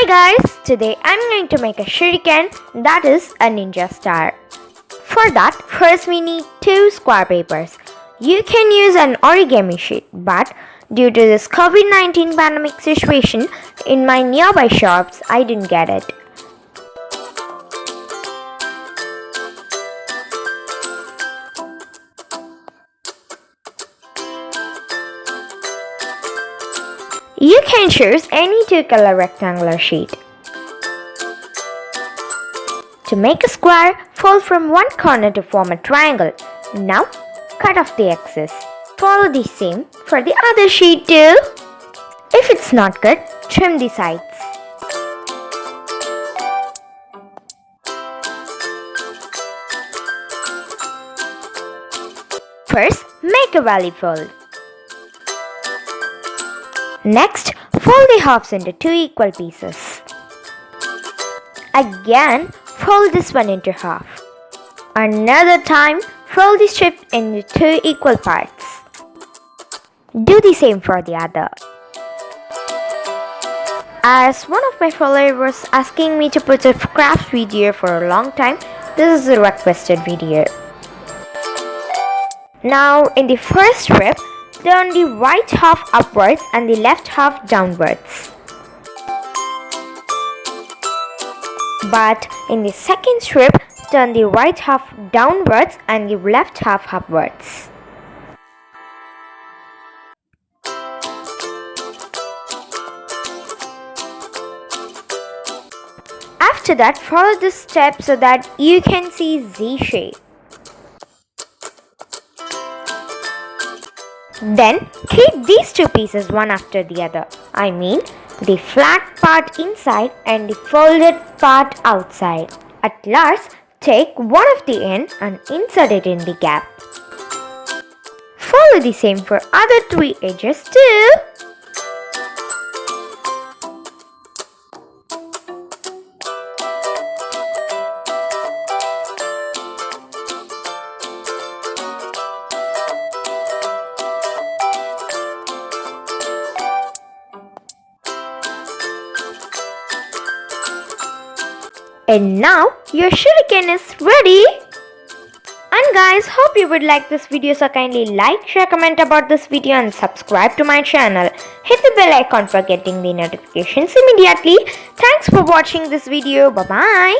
Hi guys, today I'm going to make a shuriken, that is a ninja star. For that, first we need 2 square papers. You can use an origami sheet, but due to this COVID-19 pandemic situation, in my nearby shops, I didn't get it. You can choose any 2-color rectangular sheet. To make a square, fold from one corner to form a triangle. Now, cut off the excess. Follow the same for the other sheet too. If it's not good, trim the sides. First, make a valley fold. Next, fold the halves into 2 equal pieces. Again, fold this one into half. Another time, fold the strip into 2 equal parts. Do the same for the other. As one of my followers was asking me to put a craft video for a long time, this is a requested video. Now, in the first strip, turn the right half upwards and the left half downwards. But in the second strip, turn the right half downwards and the left half upwards. After that, follow this step so that you can see Z shape. Then keep these 2 pieces one after the other. I mean the flat part inside and the folded part outside. At last, take one of the end and insert it in the gap. Follow the same for other 3 edges too. And now your shuriken is ready. And guys, hope you would like this video, so kindly like, share, comment about this video and subscribe to my channel. Hit the bell icon for getting the notifications immediately. Thanks for watching this video. Bye bye.